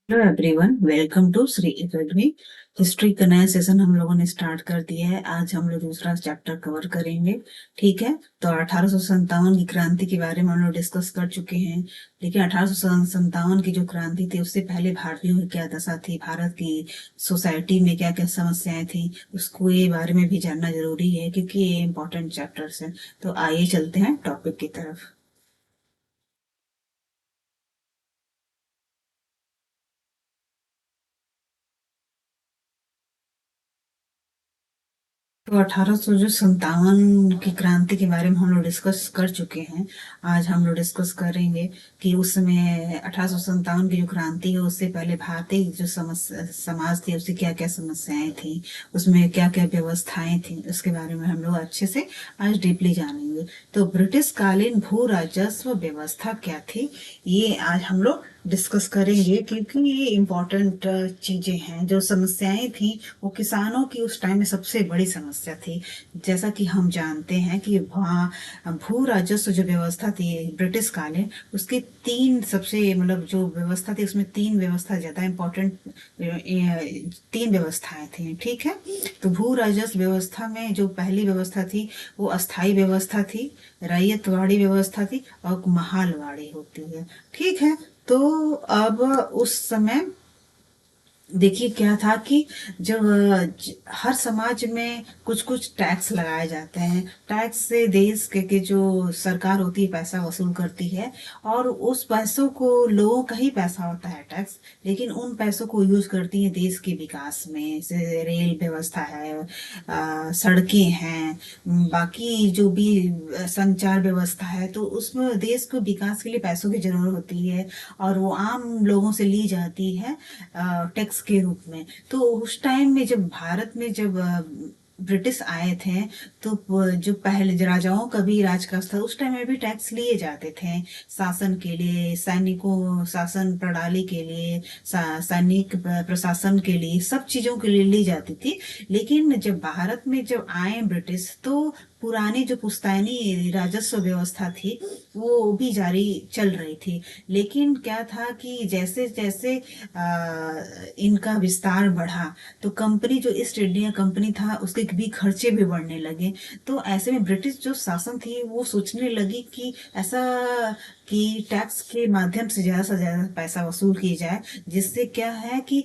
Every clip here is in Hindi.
Hello everyone, welcome to Shri academy. History का नया सेशन हम लोगों ने स्टार्ट कर दिया है। आज हम लोग दूसरा चैप्टर कवर करेंगे। ठीक है, तो 1857 की क्रांति के बारे में हम लोग डिस्कस कर चुके हैं। लेकिन 1857 की जो क्रांति थी उससे पहले भारतीयों की क्या दशा थी, भारत की सोसाइटी में क्या क्या समस्याएं थी, उसको ये बारे में भी जानना जरूरी है क्योंकि ये इम्पोर्टेंट चैप्टर्स है। तो आइए चलते हैं टॉपिक की तरफ। तो 1857 की क्रांति के बारे में हम लोग डिस्कस कर चुके हैं। आज हम लोग डिस्कस करेंगे कि उस समय 1857 की जो क्रांति है उससे पहले भारतीय जो समाज थी उसकी क्या क्या समस्याएं थी, उसमें क्या क्या व्यवस्थाएं थी, उसके बारे में हम लोग अच्छे से आज डीपली जानेंगे। तो ब्रिटिश कालीन भू राजस्व व्यवस्था क्या थी, ये आज हम लोग डिस्कस करेंगे क्योंकि ये इम्पोर्टेंट चीजें हैं। जो समस्याएं थी वो किसानों की उस टाइम में सबसे बड़ी समस्या थी। जैसा कि हम जानते हैं कि भू राजस्व जो व्यवस्था थी ब्रिटिश कालीन, उसकी तीन सबसे मतलब जो व्यवस्था थी उसमें तीन व्यवस्था ज्यादा इम्पोर्टेंट, तीन व्यवस्थाएं थी। ठीक है, तो भू राजस्व व्यवस्था में जो पहली व्यवस्था थी वो अस्थाई व्यवस्था थी, रैयतवाड़ी व्यवस्था थी और महालवाड़ी होती है। ठीक है, तो अब उस समय देखिए क्या था कि जब हर समाज में कुछ कुछ टैक्स लगाए जाते हैं। टैक्स से देश के जो सरकार होती है पैसा वसूल करती है, और उस पैसों को लोगों का ही पैसा होता है टैक्स, लेकिन उन पैसों को यूज करती है देश के विकास में। जैसे रेल व्यवस्था है, सड़कें हैं, बाकी जो भी संचार व्यवस्था है, तो उसमें देश को विकास के लिए पैसों की जरूरत होती है और वो आम लोगों से ली जाती है टैक्स के रूप में। तो उस टाइम में जब भारत में जब ब्रिटिश आए थे, तो जो पहले जो राजाओं का भी राजकाज था उस टाइम में भी टैक्स लिए जाते थे। शासन के लिए, सैनिकों शासन प्रणाली के लिए, सैनिक प्रशासन के लिए, सब चीजों के लिए ली जाती थी। लेकिन जब भारत में जब आए ब्रिटिश, तो पुरानी जो पुश्तैनी राजस्व व्यवस्था थी वो भी जारी चल रही थी। लेकिन क्या था कि जैसे जैसे इनका विस्तार बढ़ा, तो कंपनी जो ईस्ट इंडिया कंपनी था उसके भी खर्चे भी बढ़ने लगे। तो ऐसे में ब्रिटिश जो शासन थी वो सोचने लगी कि ऐसा कि टैक्स के माध्यम से ज्यादा पैसा वसूल किया जाए, जिससे क्या है कि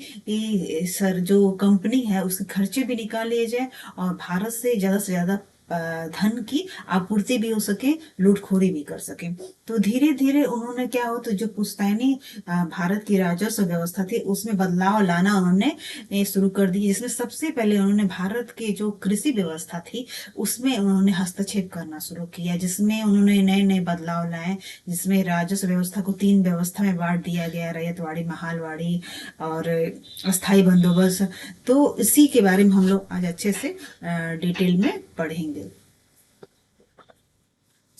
जो कंपनी है उसके खर्चे भी निकाल लिए जाए और भारत से ज्यादा धन की आपूर्ति भी हो सके, लूटखोरी भी कर सके। तो धीरे धीरे उन्होंने क्या हो, तो जो पुश्तैनी भारत की राजस्व व्यवस्था थी उसमें बदलाव लाना उन्होंने शुरू कर दी, जिसमें सबसे पहले उन्होंने भारत के जो कृषि व्यवस्था थी उसमें उन्होंने हस्तक्षेप करना शुरू किया, जिसमें उन्होंने नए नए बदलाव लाए। जिसमें राजस्व व्यवस्था को तीन व्यवस्था में बांट दिया गया, रैयतवाड़ी, महालवाड़ी और अस्थाई बंदोबस्त। तो इसी के बारे में हम लोग आज अच्छे से डिटेल में पढ़ेंगे।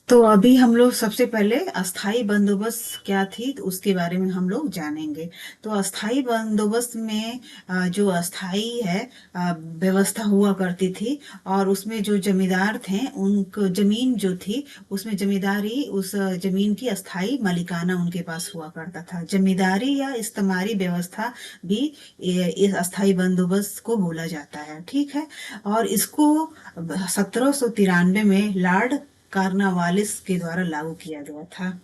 तो अभी हम लोग सबसे पहले अस्थाई बंदोबस्त क्या थी तो उसके बारे में हम लोग जानेंगे। तो अस्थाई बंदोबस्त में जो अस्थाई है व्यवस्था हुआ करती थी, और उसमें जो जमींदार थे उनको जमीन जो थी उसमें जमींदारी, उस जमीन की अस्थाई मालिकाना उनके पास हुआ करता था। जमींदारी या इस्तेमारी व्यवस्था भी इस अस्थाई बंदोबस्त को बोला जाता है। ठीक है, और इसको 1793 में लॉर्ड कार्नवालिस के द्वारा लागू किया गया था।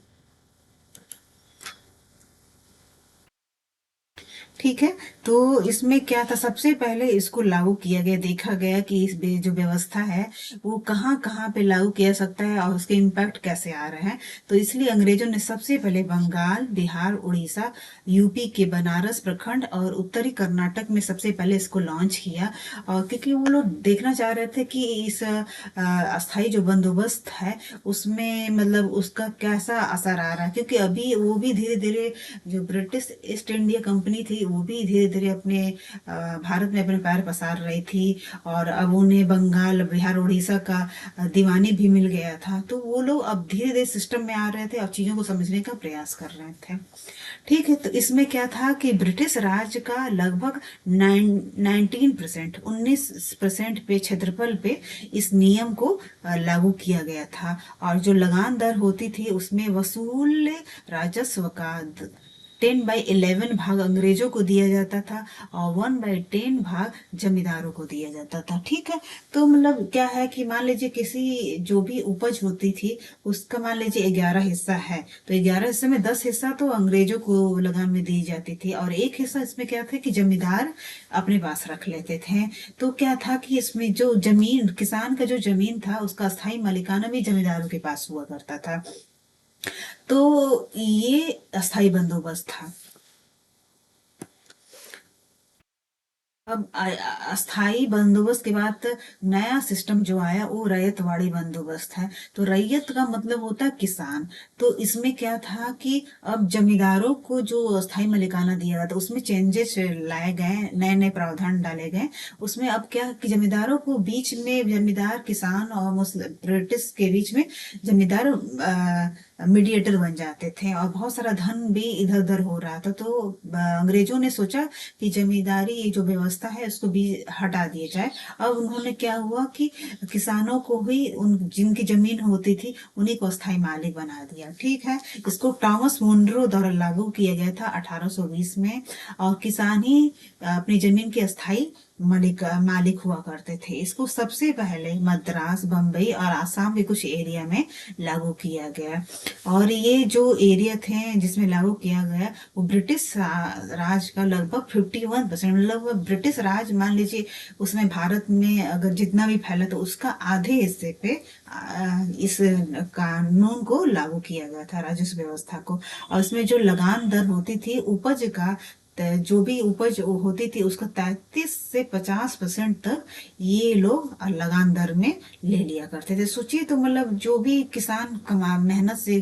ठीक है, तो इसमें क्या था, सबसे पहले इसको लागू किया गया, देखा गया कि जो व्यवस्था है वो कहाँ कहाँ पे लागू किया जा सकता है और उसके इम्पैक्ट कैसे आ रहे हैं। तो इसलिए अंग्रेजों ने सबसे पहले बंगाल, बिहार, उड़ीसा, यूपी के बनारस प्रखंड और उत्तरी कर्नाटक में सबसे पहले इसको लॉन्च किया। और क्योंकि वो लोग देखना चाह रहे थे कि इस अस्थाई जो बंदोबस्त है उसमें मतलब उसका कैसा असर आ रहा है, क्योंकि अभी वो भी धीरे धीरे जो ब्रिटिश ईस्ट इंडिया कंपनी थी वो भी धीरे धीरे अपने भारत में अपने पैर पसार रही थी, और अब उन्हें बंगाल, बिहार, उड़ीसा का दीवानी भी मिल गया था। तो वो लोग अब धीरे धीरे सिस्टम में आ रहे थे और चीजों को समझने का प्रयास कर रहे थे। ठीक है, तो इसमें क्या था कि ब्रिटिश राज का लगभग 19% पे क्षेत्रफल पे इस नियम को लागू किया गया था। और जो लगान दर होती थी उसमें वसूल राजस्व का 10/11 भाग अंग्रेजों को दिया जाता था और 1/10 भाग जमींदारों को दिया जाता था। ठीक है, तो मतलब क्या है कि मान लीजिए किसी जो भी उपज होती थी उसका मान लीजिए 11 हिस्सा है, तो 11 हिस्से में 10 हिस्सा तो अंग्रेजों को लगान में दी जाती थी और एक हिस्सा इसमें क्या था कि जमींदार अपने पास रख लेते थे। तो क्या था कि इसमें जो जमीन, किसान का जो जमीन था उसका स्थायी मालिकाना भी जमींदारों के पास हुआ करता था। तो ये अस्थाई बंदोबस्त था। अब अस्थाई बंदोबस्त के बाद नया सिस्टम जो आया वो रैयतवाड़ी बंदोबस्त है। तो रैयत का मतलब होता है किसान। तो इसमें क्या था कि अब जमींदारों को जो अस्थाई मालिकाना दिया गया था उसमें चेंजेस लाए गए, नए नए प्रावधान डाले गए। उसमें अब क्या कि जमींदारों को बीच में, जमींदार किसान और ब्रिटिश के बीच में जमींदार मीडिएटर बन जाते थे और बहुत सारा धन भी इधर उधर हो रहा था। तो अंग्रेजों ने सोचा कि जमींदारी ये जो व्यवस्था है उसको भी हटा दिया जाए। अब उन्होंने क्या हुआ कि किसानों को भी उन जिनकी जमीन होती थी उन्हीं को अस्थाई मालिक बना दिया। ठीक है, इसको टॉमस मुनरो द्वारा लागू किया गया था 1820 में और किसान ही अपनी जमीन के अस्थाई मालिक हुआ करते थे। इसको सबसे पहले मद्रास, बम्बई और आसाम के कुछ एरिया में लागू किया गया और ये जो एरिया थे जिसमें लागू किया गया वो ब्रिटिश राज का लगभग 51%, मतलब ब्रिटिश राज मान लीजिए उसमें भारत में अगर जितना भी फैला तो उसका आधे हिस्से पे इस कानून को लागू किया गया था, राजस्व व्यवस्था को। और इसमें जो लगान दर होती थी उपज का, जो भी उपज होती थी उसका 33 से 50% तक ये लोग लगान दर में ले लिया करते थे। सोचिए, तो मतलब जो भी किसान कमा मेहनत से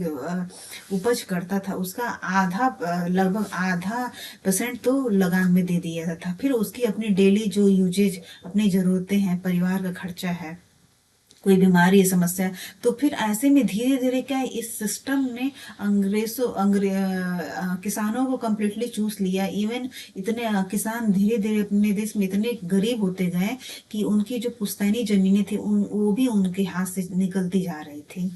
उपज करता था उसका आधा, लगभग आधा % तो लगान में दे दिया जाता था। फिर उसकी अपनी डेली जो यूजेज, अपनी जरूरतें हैं, परिवार का खर्चा है, कोई बीमारी है, समस्या है, तो फिर ऐसे में धीरे धीरे क्या है इस सिस्टम ने किसानों को कम्प्लीटली चूस लिया। इवन इतने किसान धीरे धीरे अपने देश में इतने गरीब होते गए कि उनकी जो पुश्तैनी जमीनें थी वो भी उनके हाथ से निकलती जा रही थी।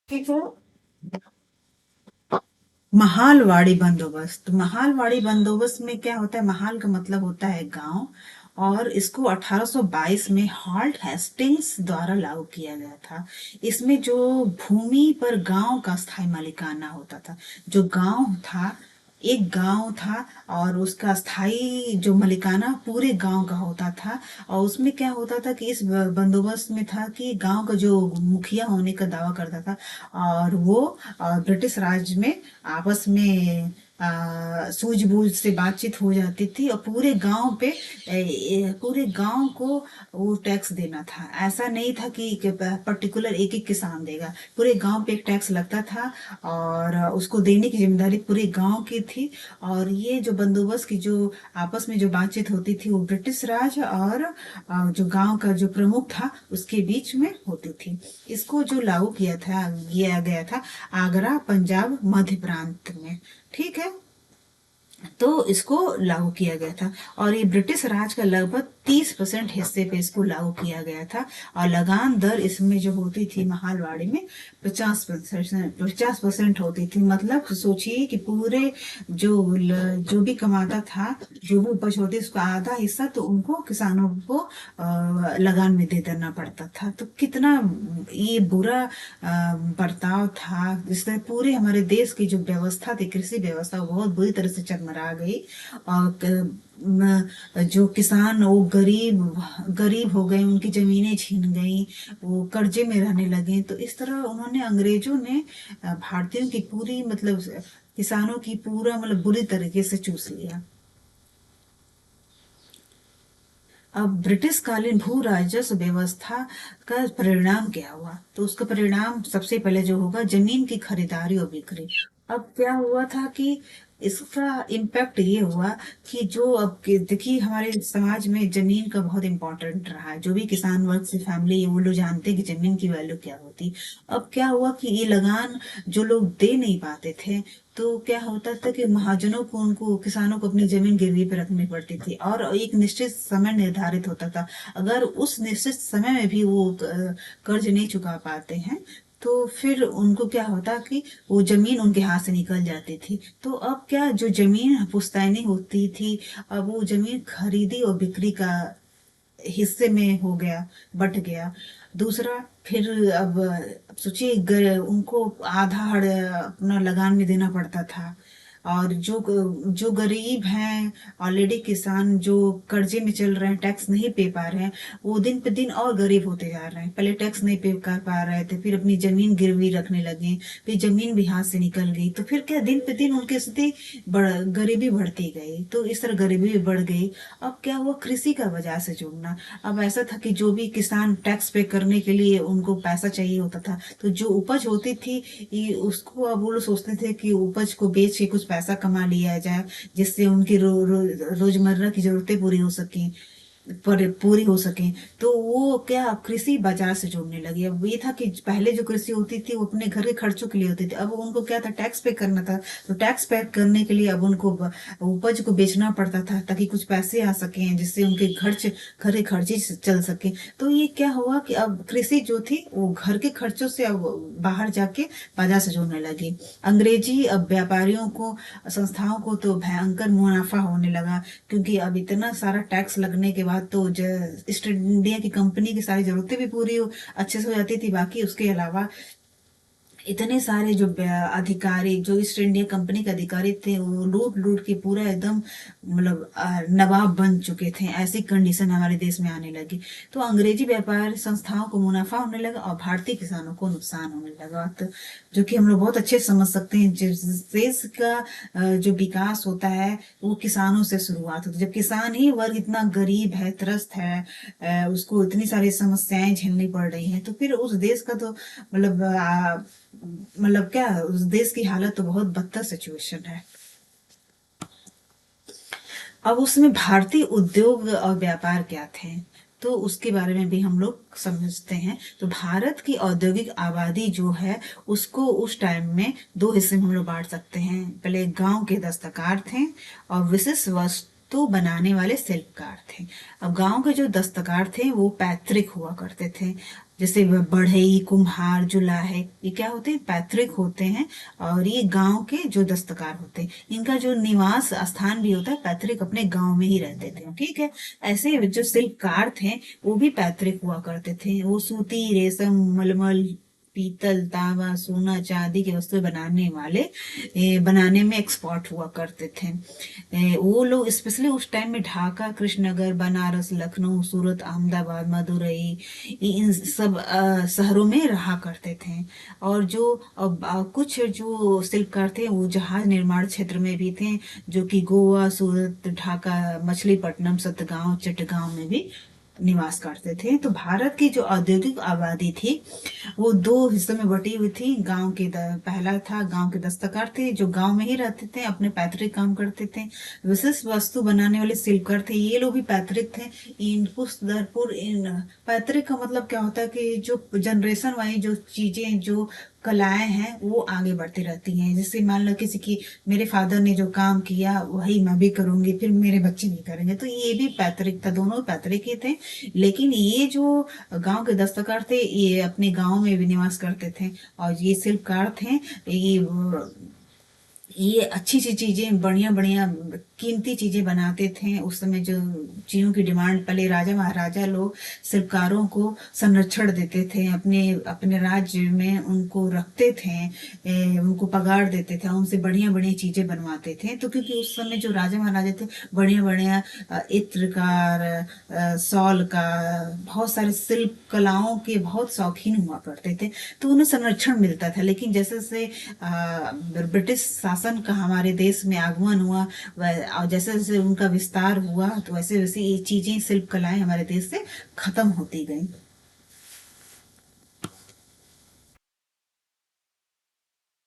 ठीक है, महालवाड़ी बंदोबस्त। महालवाड़ी बंदोबस्त में क्या होता है, महाल का मतलब होता है गांव और इसको 1822 में हॉल्ट हेस्टिंग्स द्वारा लागू किया गया था। इसमें जो भूमि पर गांव का स्थायी मालिकाना होता था, जो गांव था, एक गांव था और उसका स्थायी जो मालिकाना पूरे गांव का होता था। और उसमें क्या होता था कि इस बंदोबस्त में था कि गांव का जो मुखिया होने का दावा करता था और वो ब्रिटिश राज में आपस में सूझबूझ से बातचीत हो जाती थी और पूरे गांव पे पूरे गांव को वो टैक्स देना था। ऐसा नहीं था कि पर्टिकुलर एक ही किसान देगा, पूरे गांव पे एक टैक्स लगता था और उसको देने की जिम्मेदारी पूरे गांव की थी। और ये जो बंदोबस्त की जो आपस में जो बातचीत होती थी वो ब्रिटिश राज और जो गांव का जो प्रमुख था उसके बीच में होती थी। इसको जो लागू किया गया था आगरा, पंजाब, मध्य प्रांत में। ठीक है, तो इसको लागू किया गया था और ये ब्रिटिश राज का लगभग 30% हिस्से पे इसको लागू किया गया था। और लगान दर इसमें जो होती थी महालवाड़ी में 50% होती थी। मतलब सोचिए कि पूरे जो भी कमाता था, जो भी उपज होती उसका आधा हिस्सा तो उनको, किसानों को लगान में दे देना पड़ता था। तो कितना ये बुरा बर्ताव था, जिससे पूरे हमारे देश की जो व्यवस्था थी, कृषि व्यवस्था, वो बहुत बुरी तरह से चरमरा गई। और जो किसान वो गरीब हो गए, उनकी जमीनें छीन गई, वो कर्जे में रहने लगे। तो इस तरह उन्होंने, अंग्रेजों ने भारतीयों की पूरी, मतलब किसानों की पूरा, मतलब बुरी तरीके से चूस लिया। अब ब्रिटिश कालीन भू राजस्व व्यवस्था का परिणाम क्या हुआ, तो उसका परिणाम सबसे पहले जो होगा जमीन की खरीदारी और बिक्री। अब क्या हुआ था कि इसका इम्पैक्ट ये हुआ कि जो अब देखिए हमारे समाज में जमीन का बहुत इम्पोर्टेंट रहा है। जो भी किसान वर्ग से फैमिली है वो लोग जानते हैं कि जमीन की वैल्यू क्या होती। अब क्या हुआ कि ये लगान जो लोग दे नहीं पाते थे, तो क्या होता था कि महाजनों को, उनको, किसानों को अपनी जमीन गिरवी पे रखनी पड़ती थी और एक निश्चित समय निर्धारित होता था। अगर उस निश्चित समय में भी वो कर्ज नहीं चुका पाते हैं तो फिर उनको क्या होता कि वो जमीन उनके हाथ से निकल जाती थी। तो अब क्या, जो जमीन पुश्तैनी होती थी, अब वो जमीन खरीदी और बिक्री का हिस्से में हो गया, बट गया। दूसरा, फिर अब सोचिए, उनको आधा हड़ अपना लगान में देना पड़ता था। और जो गरीब हैं, ऑलरेडी किसान जो कर्जे में चल रहे हैं, टैक्स नहीं पे पा रहे हैं, वो दिन पे दिन और गरीब होते जा रहे हैं। पहले टैक्स नहीं पे कर पा रहे थे, फिर अपनी जमीन गिरवी रखने लगे, फिर जमीन भी हाथ से निकल गई, तो फिर क्या, दिन पे दिन उनके स्थिति गरीबी बढ़ती गई। तो इस तरह गरीबी भी बढ़ गई। अब क्या हुआ, कृषि का वजह से जुड़ना। अब ऐसा था कि जो भी किसान टैक्स पे करने के लिए उनको पैसा चाहिए होता था, तो जो उपज होती थी उसको अब वो लोग सोचते थे कि उपज को बेच के कुछ पैसा कमा लिया जाए, जिससे उनकी रोजमर्रा की जरूरतें पूरी हो सकें, पर पूरी हो सके। तो वो क्या, कृषि बाजार से जोड़ने लगी। अब ये था कि पहले जो कृषि होती थी वो अपने घर के खर्चों के लिए होती थी, अब उनको क्या था, टैक्स पे करना था। तो टैक्स पे करने के लिए अब उनको उपज को बेचना पड़ता था, ताकि कुछ पैसे आ सके, जिससे उनके घर के खर्चे चल सके। तो ये क्या हुआ कि अब कृषि जो थी वो घर के खर्चों से अब बाहर जाके बाजार से जोड़ने लगी। अंग्रेजी अब व्यापारियों को, संस्थाओं को तो भयंकर मुनाफा होने लगा, क्योंकि अब इतना सारा टैक्स लगने के बाद तो ईस्ट इंडिया की कंपनी की सारी जरूरतें भी पूरी अच्छे से हो जाती थी। बाकी उसके अलावा इतने सारे जो अधिकारी, जो ईस्ट इंडिया कंपनी के अधिकारी थे, वो लूट लूट के पूरा एकदम, मतलब नवाब बन चुके थे। ऐसी कंडीशन हमारे देश में आने लगी। तो अंग्रेजी व्यापार संस्थाओं को मुनाफा होने लगा और भारतीय किसानों को नुकसान होने लगा। तो जो कि हम लोग बहुत अच्छे से समझ सकते हैं, जिस देश का जो विकास होता है वो किसानों से शुरुआत होती है। जब किसान ही वर्ग इतना गरीब है, त्रस्त है, उसको इतनी सारी समस्याएं झेलनी पड़ रही हैं, तो फिर उस देश का तो मतलब क्या, उस देश की हालत तो बहुत बदतर सिचुएशन है। अब उसमें भारतीय उद्योग और व्यापार क्या थे, तो उसके बारे में भी हम लोग समझते हैं। तो भारत की औद्योगिक आबादी जो है, उसको उस टाइम में दो हिस्से में हम लोग बांट सकते हैं। पहले गांव के दस्तकार थे और विशिष्ट वस्तु बनाने वाले शिल्पकार थे। अब गांव के जो दस्तकार थे वो पैतृक हुआ करते थे, जैसे बढ़ई, कुम्हार, जुलाहे, ये क्या होते हैं, पैतृक होते हैं। और ये गांव के जो दस्तकार होते हैं, इनका जो निवास स्थान भी होता है पैतृक, अपने गांव में ही रहते थे, ठीक है। ऐसे जो शिल्पकार थे वो भी पैतृक हुआ करते थे। वो सूती, रेशम, मलमल, पीतल, तांबा, सोना, चांदी की वस्तुएं बनाने वाले, बनाने में एक्सपर्ट हुआ करते थे। वो लोग स्पेशली उस टाइम में ढाका, कृष्णनगर, बनारस, लखनऊ, सूरत, अहमदाबाद, मदुरई, इन सब शहरों में रहा करते थे। और जो कुछ जो शिल्पकार थे वो जहाज निर्माण क्षेत्र में भी थे, जो कि गोवा, सूरत, ढाका, मछलीपट्टनम, सतगांव, चटगांव में भी निवास करते थे। तो भारत की जो औद्योगिक आबादी थी वो दो हिस्सों में बटी हुई थी। पहला था गांव के दस्तकार थे, जो गांव में ही रहते थे, अपने पैतृक काम करते थे। विशिष्ट वस्तु बनाने वाले शिल्पकार थे, ये लोग भी पैतृक थे। इन कुछ दर पुर इन पैतृक का मतलब क्या होता है कि जो जनरेशन वाइज जो चीजें, जो कलाएं हैं वो आगे बढ़ती रहती हैं। जैसे मान लो किसी की, मेरे फादर ने जो काम किया वही मैं भी करूंगी, फिर मेरे बच्चे भी करेंगे, तो ये भी पैतृक था, दोनों पैतृक ही थे। लेकिन ये जो गांव के दस्तकार थे ये अपने गांव में भी निवास करते थे। और ये शिल्पकार थे, ये अच्छी अच्छी चीजें, बढ़िया बढ़िया कीमती चीजें बनाते थे। उस समय जो चीजों की डिमांड, पहले राजा महाराजा लोग शिल्पकारों को संरक्षण देते थे, अपने अपने राज्य में उनको रखते थे, उनको पगार देते थे, उनसे बढ़िया बढ़िया चीजें बनवाते थे। तो क्योंकि उस समय जो राजा महाराजा थे बढ़िया बढ़िया इत्रकार, सौल का, बहुत सारे शिल्प कलाओं के बहुत शौकीन हुआ करते थे, तो उन्हें संरक्षण मिलता था। लेकिन जैसे जैसे ब्रिटिश शासन का हमारे देश में आगमन हुआ, और जैसे जैसे उनका विस्तार हुआ, तो वैसे वैसे ये चीजें, शिल्प कलाएं हमारे देश से खत्म होती गई।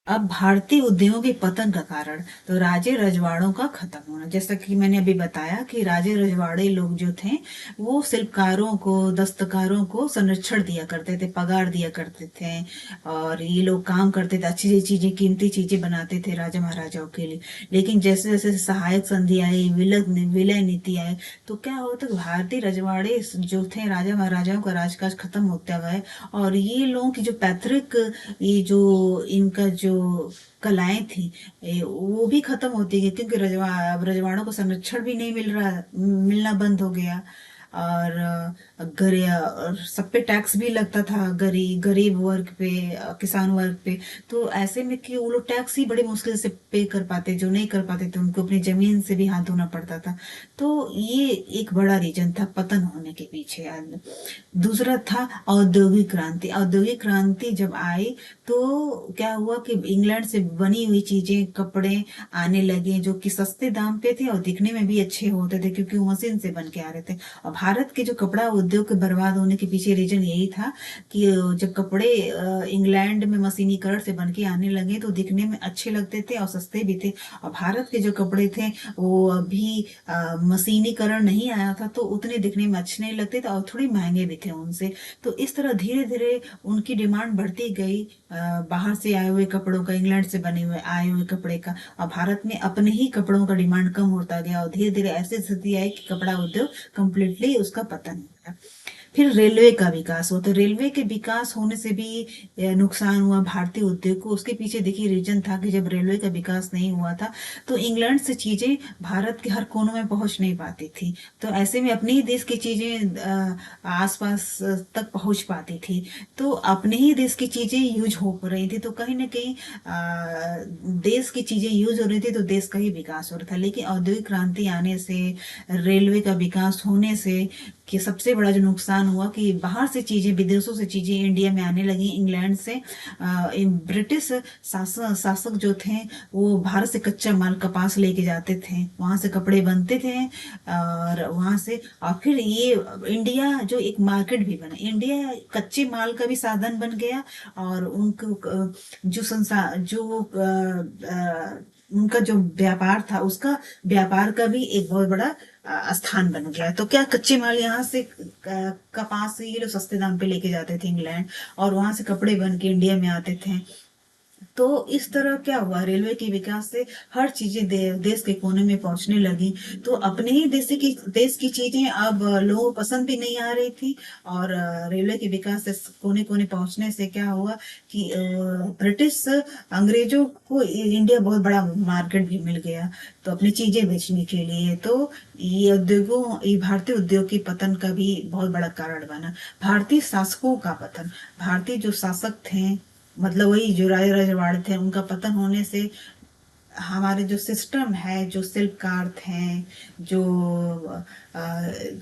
अब भारतीय उद्योगों के पतन का कारण, तो राजे रजवाड़ों का खत्म होना। जैसा कि मैंने अभी बताया कि राजे रजवाड़े लोग जो थे वो शिल्पकारों को, दस्तकारों को संरक्षण दिया करते थे, पगार दिया करते थे, और ये लोग काम करते थे, अच्छी अच्छी चीजें, कीमती चीजें बनाते थे राजा महाराजाओं के लिए। लेकिन जैसे जैसे सहायक संधि आई, विलय नीति आई, तो क्या होता कि भारतीय रजवाड़े जो थे, राजा महाराजाओं का राजकाज खत्म होता गया, और ये लोगों की जो पैतृक, ये जो इनका जो कलाएं थी, वो भी खत्म होती गई, क्योंकि रजवाड़ों को संरक्षण भी नहीं मिलना बंद हो गया। और और सब पे टैक्स भी लगता था, गरीब वर्ग पे, किसान वर्ग पे। तो ऐसे में कि वो लोग टैक्स ही बड़े मुश्किल से पे कर पाते, जो नहीं कर पाते थे उनको अपनी जमीन से भी हाथ धोना पड़ता था। तो ये एक बड़ा रीजन था पतन होने के पीछे। दूसरा था औद्योगिक क्रांति। औद्योगिक क्रांति जब आई तो क्या हुआ कि इंग्लैंड से बनी हुई चीजें, कपड़े आने लगे जो कि सस्ते दाम पे थे और दिखने में भी अच्छे होते थे, क्योंकि वो मशीन से बन के आ रहे थे। और भारत के जो कपड़ा उद्योग के बर्बाद होने के पीछे रीजन यही था कि जब कपड़े इंग्लैंड में मशीनीकरण से बन के आने लगे तो दिखने में अच्छे लगते थे और सस्ते भी थे। और भारत के जो कपड़े थे वो अभी मशीनीकरण नहीं आया था, तो उतने दिखने में अच्छे नहीं लगते थे और थोड़े महंगे भी थे उनसे। तो इस तरह धीरे धीरे उनकी डिमांड बढ़ती गई, बाहर से आए हुए कपड़ों का, इंग्लैंड से बने हुए आए हुए कपड़े का। और भारत में अपने ही कपड़ों का डिमांड कम होता गया और धीरे धीरे ऐसी स्थिति आई कि कपड़ा उद्योग कंप्लीटली उसका पतन हो गया। फिर रेलवे का विकास हुआ, तो रेलवे के विकास होने से भी नुकसान हुआ भारतीय उद्योग को। उसके पीछे देखिए रीजन था कि जब रेलवे का विकास नहीं हुआ था तो इंग्लैंड से चीजें भारत के हर कोनों में पहुंच नहीं पाती थी। तो ऐसे में अपने ही देश की चीजें आसपास तक पहुंच पाती थी। तो अपने ही देश की चीजें यूज हो रही थी, तो कहीं ना कहीं देश की चीजें यूज हो रही थी, तो देश का ही विकास हो रहा था। लेकिन औद्योगिक क्रांति आने से, रेलवे का विकास होने से, कि सबसे बड़ा जो नुकसान हुआ कि बाहर से चीजें, विदेशों से चीजें इंडिया में आने लगी, इंग्लैंड से। ब्रिटिश शासक जो थे वो भारत से कच्चा माल, कपास लेके जाते थे, वहां से कपड़े बनते थे, और वहां से, और फिर ये इंडिया जो एक मार्केट भी बना, इंडिया कच्चे माल का भी साधन बन गया, और उनको जो संसार जो उनका जो व्यापार था, उसका व्यापार का भी एक बहुत बड़ा स्थान बन गया। तो क्या कच्चे माल यहाँ से, कपास से ये लोग सस्ते दाम पे लेके जाते थे इंग्लैंड, और वहां से कपड़े बन के इंडिया में आते थे। तो इस तरह क्या हुआ, रेलवे के विकास से हर चीजें देश के कोने में पहुंचने लगी। तो अपने ही देश की चीजें अब लोगों को पसंद भी नहीं आ रही थी। और रेलवे के विकास से कोने कोने पहुंचने से क्या हुआ कि ब्रिटिश अंग्रेजों को इंडिया बहुत बड़ा मार्केट भी मिल गया, तो अपनी चीजें बेचने के लिए। तो ये भारतीय उद्योग के पतन का भी बहुत बड़ा कारण बना। भारतीय शासकों का पतन, भारतीय जो शासक थे, मतलब वही जो राजा रजवाड़े थे, उनका पतन होने से हमारे जो सिस्टम है, जो शिल्पकार थे, जो अ,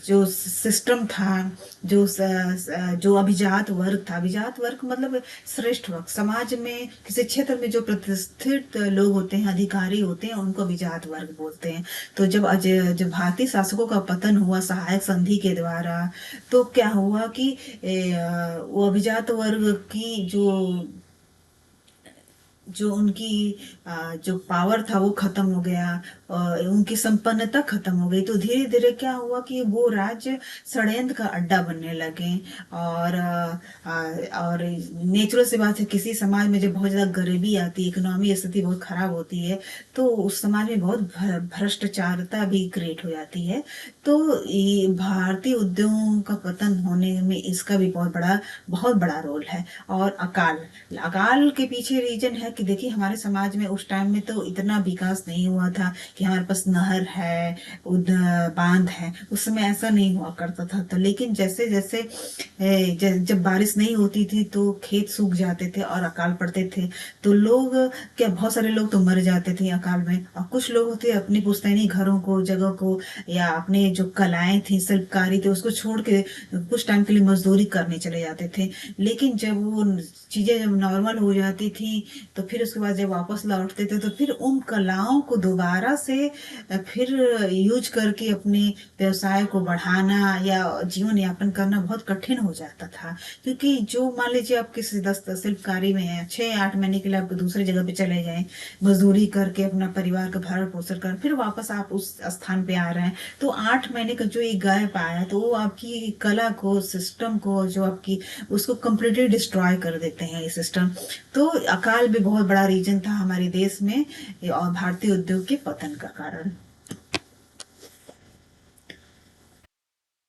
जो सिस्टम था, जो अभिजात वर्ग था, अभिजात वर्ग मतलब श्रेष्ठ वर्ग, समाज में किसी क्षेत्र में जो प्रतिष्ठित लोग होते हैं, अधिकारी होते हैं, उनको अभिजात वर्ग बोलते हैं। तो जब भारतीय शासकों का पतन हुआ सहायक संधि के द्वारा, तो क्या हुआ कि वो अभिजात वर्ग की जो उनकी जो पावर था वो खत्म हो गया, उनकी संपन्नता खत्म हो गई। तो धीरे धीरे क्या हुआ कि वो राज्य षड्यंत्र का अड्डा बनने लगे। और और नेचुरल सी बात है, किसी समाज में जब बहुत ज्यादा गरीबी आती है, इकोनॉमी स्थिति बहुत खराब होती है, तो उस समाज में बहुत भ्रष्टाचारता भी क्रिएट हो जाती है। तो ये भारतीय उद्योगों का पतन होने में इसका भी बहुत बड़ा रोल है। और अकाल, अकाल के पीछे रीजन है कि देखिए हमारे समाज में उस टाइम में तो इतना विकास नहीं हुआ था कि हमारे पास नहर है, बांध है, उस समय ऐसा नहीं हुआ करता था। तो लेकिन जैसे जैसे जब बारिश नहीं होती थी तो खेत सूख जाते थे और अकाल पड़ते थे, तो लोग, क्या बहुत सारे लोग तो मर जाते थे अकाल में। और कुछ लोग होते अपनी पुश्तैनी घरों को, जगह को, या अपने जो कलाएं थी, शिल्पकारी थे, उसको छोड़ के कुछ टाइम के लिए मजदूरी करने चले जाते थे। लेकिन जब वो चीजें जब नॉर्मल हो जाती थी, तो फिर उसके बाद जब वापस लौटते थे तो फिर उन कलाओं को दोबारा से फिर यूज करके अपने व्यवसाय को बढ़ाना या जीवन यापन करना बहुत कठिन हो जाता था। क्योंकि जो मान लीजिए आप किसी शिल्पकारी में है, 6-8 महीने के लिए आप दूसरी जगह पे चले जाएं, मजदूरी करके अपना परिवार का भरण पोषण कर, फिर वापस आप उस स्थान पे आ रहे हैं, तो 8 महीने का जो एक गैप आया तो वो आपकी कला को, सिस्टम को, जो आपकी, उसको कम्प्लीटली डिस्ट्रॉय कर देते हैं ये सिस्टम। तो अकाल भी बहुत बड़ा रीजन था हमारे देश में और भारतीय उद्योग के पतन का कारण।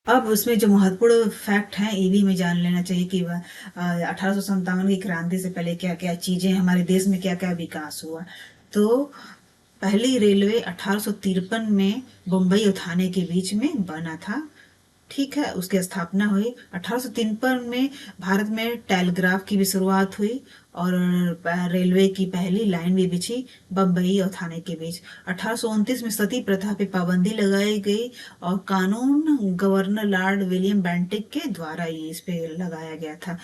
अब उसमें जो महत्वपूर्ण फैक्ट है ये भी हमें जान लेना चाहिए कि 1857 की क्रांति से पहले क्या क्या चीजें हमारे देश में क्या क्या विकास हुआ। तो पहली रेलवे 1853 में बम्बई और थाने के बीच में बना था। ठीक है, उसकी स्थापना हुई 1853 में। भारत में टेलीग्राफ की भी शुरुआत हुई और रेलवे की पहली लाइन भी बिछी बम्बई और थाने के बीच। 1829 में सती प्रथा पे पाबंदी लगाई गई और कानून गवर्नर लॉर्ड विलियम बेंटिक के द्वारा ये इस पे लगाया गया था।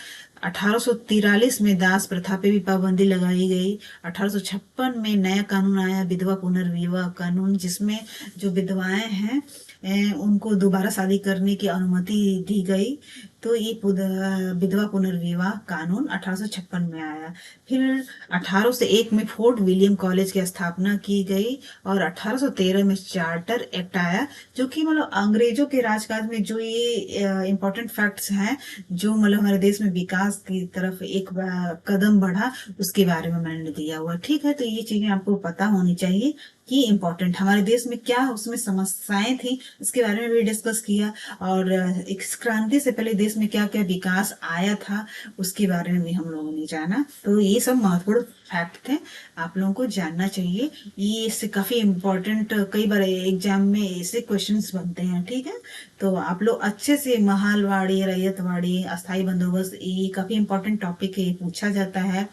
1843 में दास प्रथा पे भी पाबंदी लगाई गई। 1856 में नया कानून आया, विधवा पुनर्विवाह कानून, जिसमें जो विधवाएं हैं उनको दोबारा शादी करने की अनुमति दी गई। तो ये विधवा पुनर्विवाह कानून 1856 में आया। फिर 1801 में फोर्ट विलियम कॉलेज की स्थापना की गई और 1813 में चार्टर एक्ट आया, जो कि मतलब अंग्रेजों के राजकाज में जो ये इम्पोर्टेंट फैक्ट्स हैं, जो मतलब हमारे देश में विकास की तरफ एक कदम बढ़ा, उसके बारे में मैंने दिया हुआ। ठीक है, तो ये चीजें आपको पता होनी चाहिए कि इम्पोर्टेंट हमारे देश में क्या उसमें समस्याएं थी, इसके बारे में भी डिस्कस किया। और इस क्रांति से पहले देश में क्या क्या विकास आया था उसके बारे में भी हम लोगों ने जाना। तो ये सब महत्वपूर्ण फैक्ट थे, आप लोगों को जानना चाहिए। ये इससे काफी इम्पोर्टेंट, कई बार एग्जाम में ऐसे क्वेश्चंस बनते हैं। ठीक है, तो आप लोग अच्छे से महलवाड़ी, रैयतवाड़ी, अस्थाई बंदोबस्त, ये काफी इम्पोर्टेंट टॉपिक है, ये पूछा जाता है।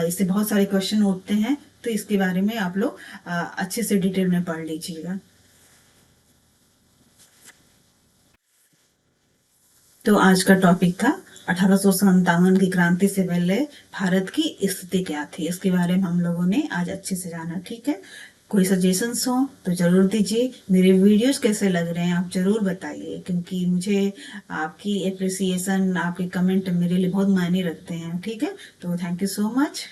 इससे बहुत सारे क्वेश्चन उठते हैं, तो इसके बारे में आप लोग अच्छे से डिटेल में पढ़ लीजिएगा। तो आज का टॉपिक था 1857 की क्रांति से पहले भारत की स्थिति क्या थी, इसके बारे में हम लोगों ने आज अच्छे से जाना। ठीक है, कोई सजेशंस हो तो जरूर दीजिए। मेरे वीडियोस कैसे लग रहे हैं आप जरूर बताइए, क्योंकि मुझे आपकी एप्रिसिएशन, आपके कमेंट मेरे लिए बहुत मायने रखते हैं। ठीक है, तो थैंक यू सो मच।